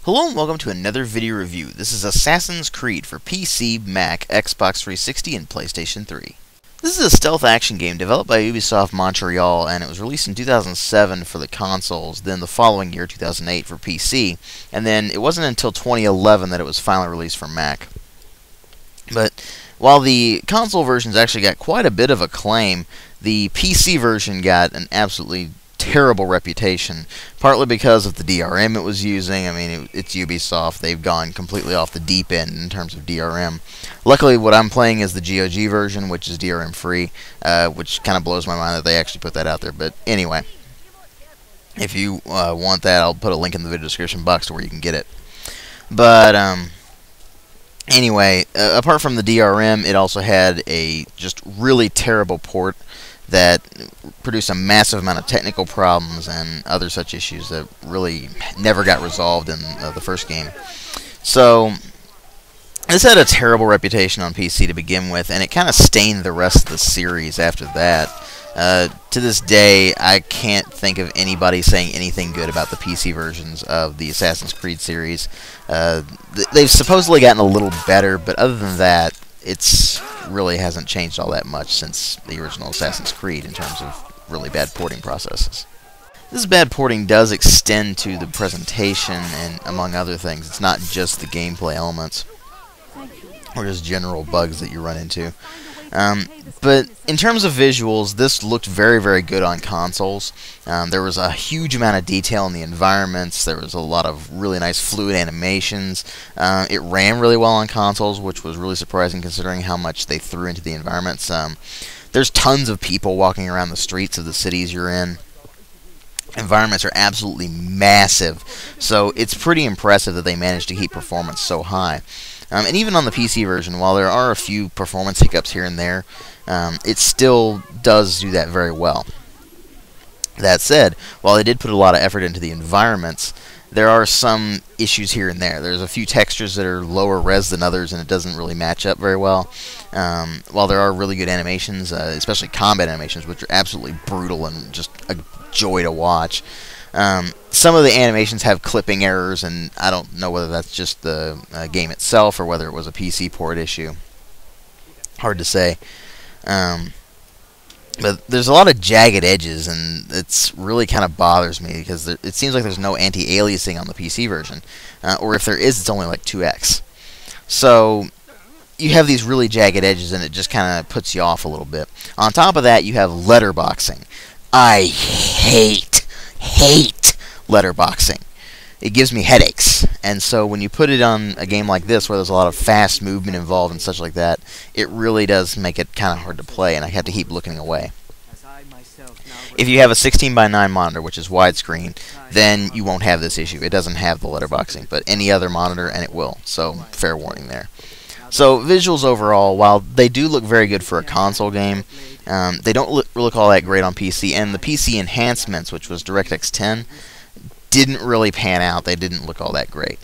Hello and welcome to another video review. This is Assassin's Creed for PC, Mac, Xbox 360, and PlayStation 3. This is a stealth action game developed by Ubisoft Montreal, and it was released in 2007 for the consoles, then the following year, 2008, for PC, and then it wasn't until 2011 that it was finally released for Mac. But while the console versions actually got quite a bit of acclaim, the PC version got an absolutely terrible reputation, partly because of the DRM it was using. I mean, it's Ubisoft. They've gone completely off the deep end in terms of DRM. Luckily, what I'm playing is the GOG version, which is DRM free, which kind of blows my mind that they actually put that out there. But anyway, if you want that, I'll put a link in the video description box to where you can get it. But anyway, apart from the DRM, it also had a just really terrible port that produced a massive amount of technical problems and other such issues that really never got resolved in the first game. So this had a terrible reputation on PC to begin with, and it kind of stained the rest of the series after that. To this day, I can't think of anybody saying anything good about the PC versions of the Assassin's Creed series. They've supposedly gotten a little better, but other than that, it's really hasn't changed all that much since the original Assassin's Creed in terms of really bad porting processes. This bad porting does extend to the presentation and among other things. It's not just the gameplay elements or just general bugs that you run into. But in terms of visuals, this looked very, very good on consoles. There was a huge amount of detail in the environments. There was a lot of really nice fluid animations. It ran really well on consoles, which was really surprising considering how much they threw into the environments. There's tons of people walking around the streets of the cities you're in. Environments are absolutely massive, so it's pretty impressive that they managed to keep performance so high. And even on the PC version, while there are a few performance hiccups here and there, it still does do that very well. That said, while they did put a lot of effort into the environments, there are some issues here and there. There's a few textures that are lower res than others, and it doesn't really match up very well. While there are really good animations, especially combat animations, which are absolutely brutal and just a joy to watch, some of the animations have clipping errors, and I don't know whether that's just the game itself or whether it was a PC port issue. Hard to say. But there's a lot of jagged edges, and it's really kind of bothers me because it seems like there's no anti-aliasing on the PC version, or if there is, it's only like 2x. So you have these really jagged edges, and it just kind of puts you off a little bit. On top of that, you have letterboxing. I hate letterboxing. It gives me headaches, and so when you put it on a game like this where there's a lot of fast movement involved and such like that, it really does make it kind of hard to play, and I have to keep looking away. If you have a 16:9 monitor, which is widescreen, then you won't have this issue. It doesn't have the letterboxing, but any other monitor and it will, so fair warning there. So visuals overall, while they do look very good for a console game, they don't look all that great on PC, and the PC enhancements, which was DirectX 10, didn't really pan out. They didn't look all that great.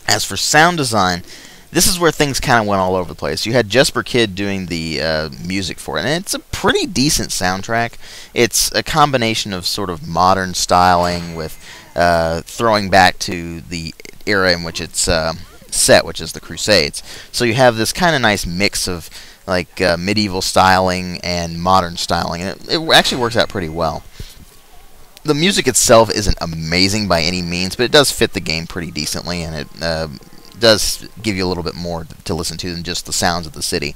As for sound design, this is where things kind of went all over the place. You had Jesper Kyd doing the music for it, and it's a pretty decent soundtrack. It's a combination of sort of modern styling with throwing back to the era in which it's set, which is the Crusades. So you have this kind of nice mix of like medieval styling and modern styling, and it actually works out pretty well. The music itself isn't amazing by any means, but it does fit the game pretty decently, and it does give you a little bit more to listen to than just the sounds of the city.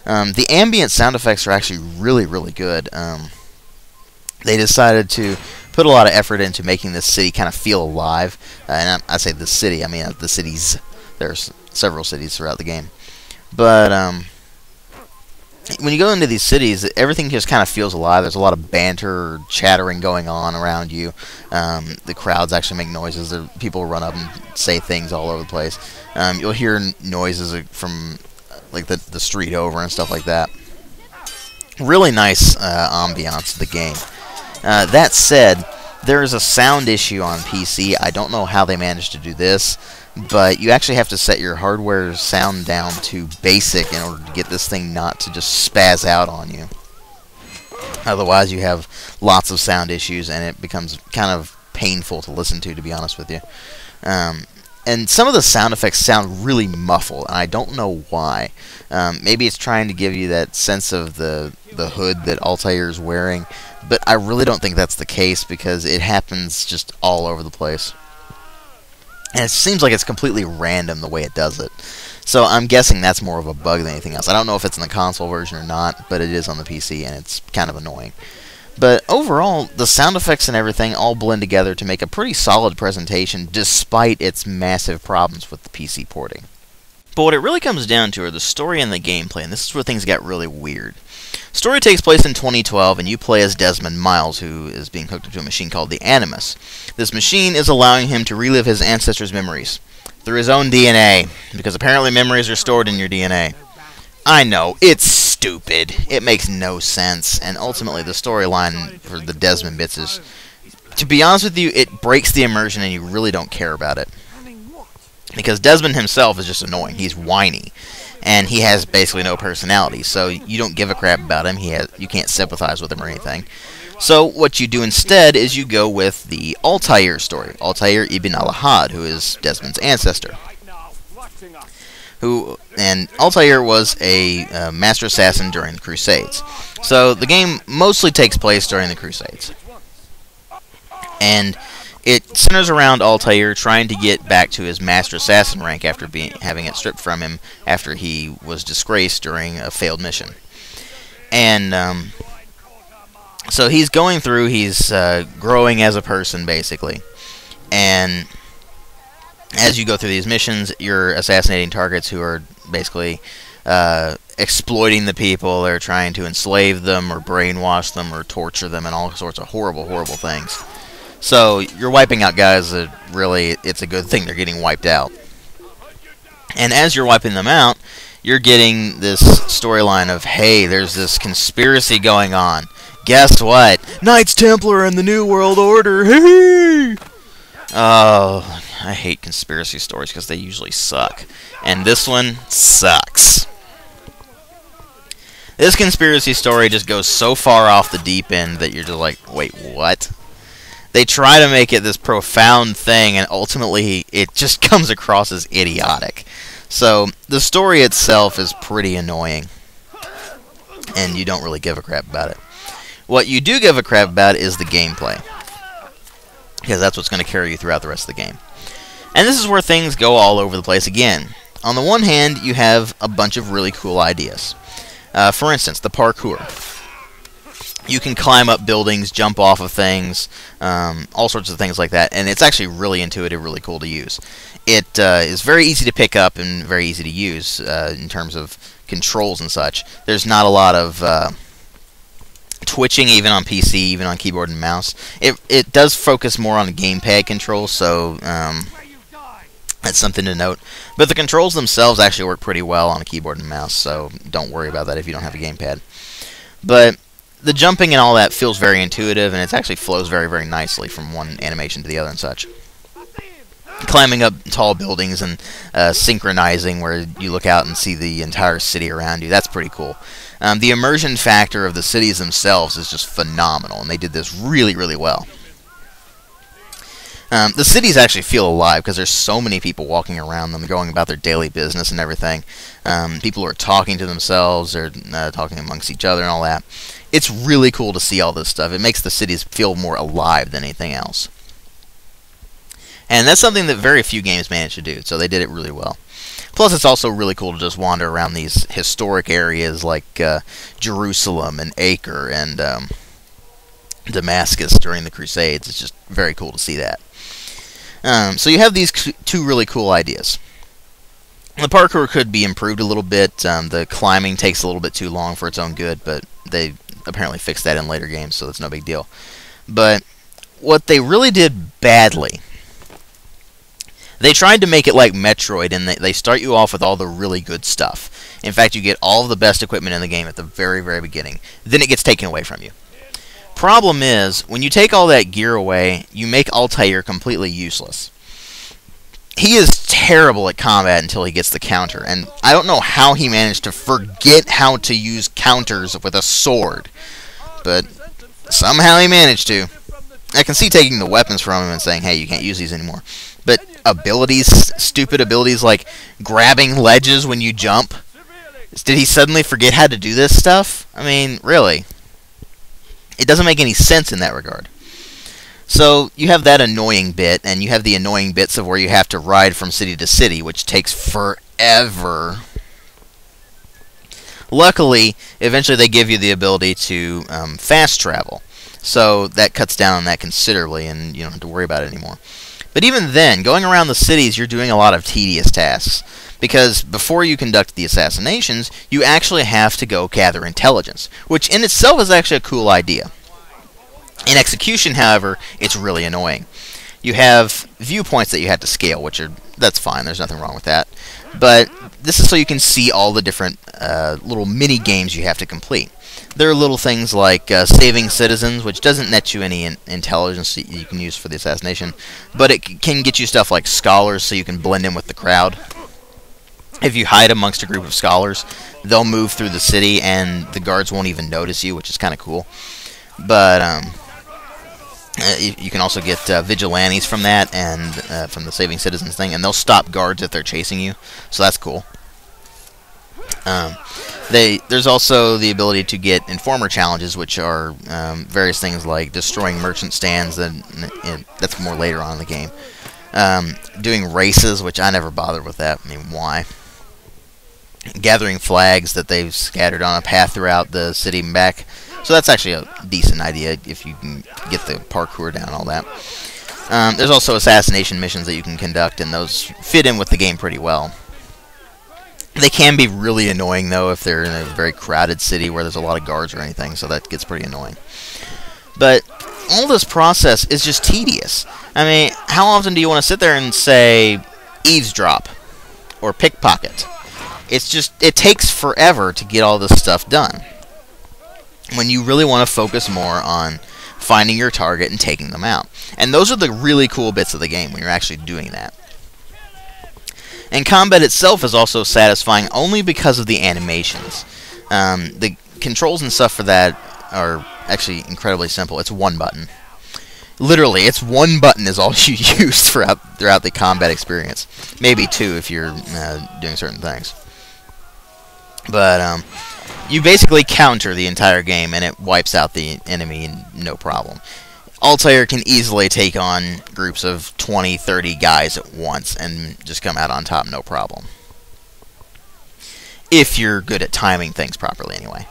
The ambient sound effects are actually really, really good. They decided to put a lot of effort into making this city kind of feel alive, and I say the city, I mean the cities. There's several cities throughout the game. But when you go into these cities, everything just kind of feels alive. There's a lot of banter or chattering going on around you. The crowds actually make noises. People run up and say things all over the place. You'll hear noises from like the street over and stuff like that. Really nice ambiance to the game. That said, there is a sound issue on PC. I don't know how they managed to do this, but you actually have to set your hardware sound down to basic in order to get this thing not to just spaz out on you. Otherwise, you have lots of sound issues, and it becomes kind of painful to listen to be honest with you. And some of the sound effects sound really muffled, and I don't know why. Maybe it's trying to give you that sense of the hood that Altair is wearing, but I really don't think that's the case because it happens just all over the place. And it seems like it's completely random the way it does it. So I'm guessing that's more of a bug than anything else. I don't know if it's in the console version or not, but it is on the PC, and it's kind of annoying. But overall, the sound effects and everything all blend together to make a pretty solid presentation, despite its massive problems with the PC porting. But what it really comes down to are the story and the gameplay, and this is where things get really weird. Story takes place in 2012, and you play as Desmond Miles, who is being hooked up to a machine called the Animus. This machine is allowing him to relive his ancestors' memories through his own DNA, because apparently memories are stored in your DNA. I know, it's stupid. It makes no sense, and ultimately the storyline for the Desmond bits is, to be honest with you, it breaks the immersion and you really don't care about it. Because Desmond himself is just annoying. He's whiny, and he has basically no personality, so you don't give a crap about him. You can't sympathize with him or anything. So what you do instead is you go with the Altair story, Altair ibn al-Ahad, who is Desmond's ancestor. And Altair was a master assassin during the Crusades. So the game mostly takes place during the Crusades. And it centers around Altair trying to get back to his master assassin rank after having it stripped from him after he was disgraced during a failed mission. And so he's going through, he's growing as a person basically. And as you go through these missions, you're assassinating targets who are basically exploiting the people. They're trying to enslave them or brainwash them or torture them and all sorts of horrible, horrible things. So you're wiping out guys that really, it's a good thing they're getting wiped out. And as you're wiping them out, you're getting this storyline of, hey, there's this conspiracy going on. Guess what? Knights Templar and the New World Order. Hey! Oh, I hate conspiracy stories because they usually suck. And this one sucks. This conspiracy story just goes so far off the deep end that you're just like, wait, what? They try to make it this profound thing, and ultimately it just comes across as idiotic. So the story itself is pretty annoying, and you don't really give a crap about it. What you do give a crap about is the gameplay, because that's what's going to carry you throughout the rest of the game. And this is where things go all over the place again. On the one hand, you have a bunch of really cool ideas. For instance, the parkour. You can climb up buildings, jump off of things, all sorts of things like that, and it's actually really intuitive, really cool to use. It is very easy to pick up and very easy to use in terms of controls and such. There's not a lot of twitching even on PC, even on keyboard and mouse. It does focus more on gamepad controls, so that's something to note. But the controls themselves actually work pretty well on a keyboard and mouse, so don't worry about that if you don't have a gamepad. But the jumping and all that feels very intuitive, and it actually flows very, very nicely from one animation to the other and such. Climbing up tall buildings and synchronizing where you look out and see the entire city around you, that's pretty cool. The immersion factor of the cities themselves is just phenomenal, and they did this really, really well. The cities actually feel alive because there's so many people walking around them, going about their daily business and everything. People are talking to themselves, they're talking amongst each other and all that. It's really cool to see all this stuff. It makes the cities feel more alive than anything else. And that's something that very few games manage to do, so they did it really well. Plus, it's also really cool to just wander around these historic areas like Jerusalem and Acre and Damascus during the Crusades. It's just very cool to see that. So you have these two really cool ideas. The parkour could be improved a little bit. The climbing takes a little bit too long for its own good, but they apparently fixed that in later games, so that's no big deal. But what they really did badly, they tried to make it like Metroid, and they start you off with all the really good stuff. In fact, you get all of the best equipment in the game at the very, very beginning. Then it gets taken away from you. Problem is, when you take all that gear away, you make Altair completely useless. He is terrible at combat until he gets the counter, and I don't know how he managed to forget how to use counters with a sword, but somehow he managed to. I can see taking the weapons from him and saying, hey, you can't use these anymore. But abilities, stupid abilities like grabbing ledges when you jump. Did he suddenly forget how to do this stuff? I mean, really. It doesn't make any sense in that regard. So you have that annoying bit, and you have the annoying bits of where you have to ride from city to city, which takes forever. Luckily, eventually they give you the ability to fast travel. So that cuts down on that considerably, and you don't have to worry about it anymore. But even then, going around the cities, you're doing a lot of tedious tasks. Because before you conduct the assassinations, you actually have to go gather intelligence, which in itself is actually a cool idea. In execution, however, it's really annoying. You have viewpoints that you have to scale, that's fine, there's nothing wrong with that. But this is so you can see all the different little mini games you have to complete. There are little things like saving citizens, which doesn't net you any intelligence that you can use for the assassination, but it can get you stuff like scholars, so you can blend in with the crowd. If you hide amongst a group of scholars, they'll move through the city, and the guards won't even notice you, which is kind of cool. But you can also get vigilantes from that, and from the saving citizens thing, and they'll stop guards if they're chasing you, so that's cool. There's also the ability to get informer challenges, which are various things like destroying merchant stands, and that's more later on in the game. Doing races, which I never bothered with that. I mean, why? Gathering flags that they've scattered on a path throughout the city and back. So that's actually a decent idea if you can get the parkour down and all that. There's also assassination missions that you can conduct, and those fit in with the game pretty well. They can be really annoying, though, if they're in a very crowded city where there's a lot of guards or anything, so that gets pretty annoying. But all this process is just tedious. I mean, how often do you want to sit there and say, eavesdrop, or pickpocket? It takes forever to get all this stuff done, when you really want to focus more on finding your target and taking them out. And those are the really cool bits of the game, when you're actually doing that. And combat itself is also satisfying only because of the animations. The controls and stuff for that are actually incredibly simple. It's one button. Literally, it's one button is all you use throughout the combat experience. Maybe two if you're doing certain things. But you basically counter the entire game, and it wipes out the enemy, no problem. Altair can easily take on groups of 20, 30 guys at once and just come out on top, no problem. If you're good at timing things properly, anyway.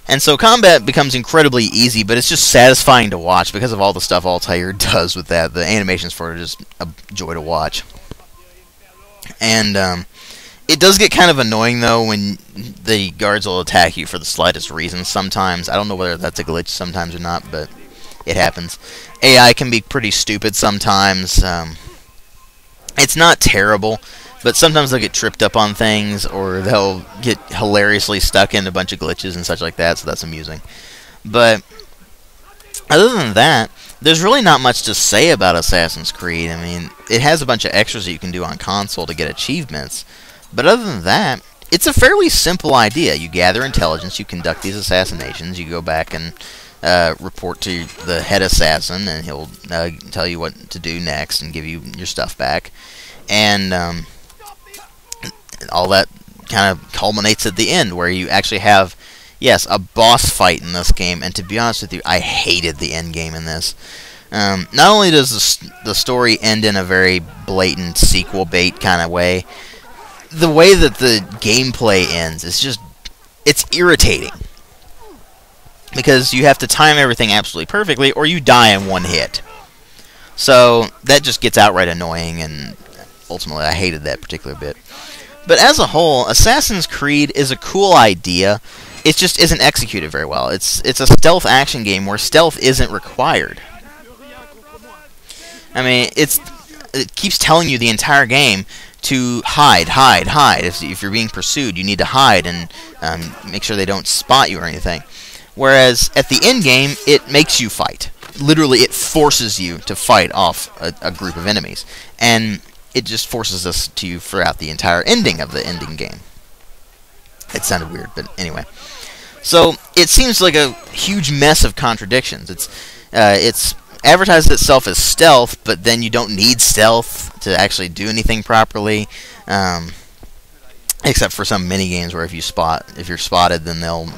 And so combat becomes incredibly easy, but it's just satisfying to watch because of all the stuff Altair does with that. The animations for it are just a joy to watch. And it does get kind of annoying, though, when the guards will attack you for the slightest reason sometimes. I don't know whether that's a glitch sometimes or not, but it happens. AI can be pretty stupid sometimes. It's not terrible, but sometimes they'll get tripped up on things, or they'll get hilariously stuck in a bunch of glitches and such like that, so that's amusing. But other than that, there's really not much to say about Assassin's Creed. I mean, it has a bunch of extras that you can do on console to get achievements, but other than that, it's a fairly simple idea. You gather intelligence, you conduct these assassinations, you go back and report to the head assassin, and he'll tell you what to do next and give you your stuff back. And all that kind of culminates at the end, where you actually have, yes, a boss fight in this game. And to be honest with you, I hated the end game in this. Not only does the story end in a very blatant sequel bait kind of way, the way that the gameplay ends is just, it's irritating. Because you have to time everything absolutely perfectly, or you die in one hit. So that just gets outright annoying, and ultimately I hated that particular bit. But as a whole, Assassin's Creed is a cool idea. It just isn't executed very well. It's a stealth action game where stealth isn't required. I mean, it keeps telling you the entire game to hide. If you're being pursued, you need to hide and make sure they don't spot you or anything. Whereas at the end game, it makes you fight. Literally, it forces you to fight off a group of enemies. And it just forces us to you throughout the entire ending of the ending game. It sounded weird, but anyway. So, it seems like a huge mess of contradictions. It's advertises itself as stealth, but then you don't need stealth to actually do anything properly, except for some mini games where if you're spotted, then they'll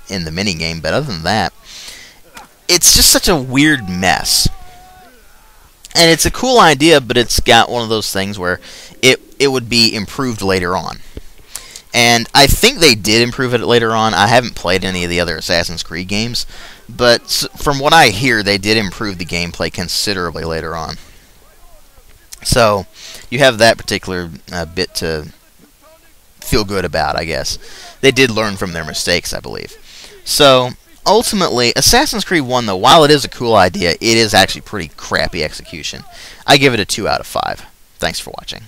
end the mini game. But other than that, it's just such a weird mess. And it's a cool idea, but it's got one of those things where it would be improved later on. And I think they did improve it later on. I haven't played any of the other Assassin's Creed games, but from what I hear, they did improve the gameplay considerably later on. So you have that particular bit to feel good about, I guess. They did learn from their mistakes, I believe. So ultimately, Assassin's Creed 1, though, while it is a cool idea, it is actually pretty crappy execution. I give it a 2 out of 5. Thanks for watching.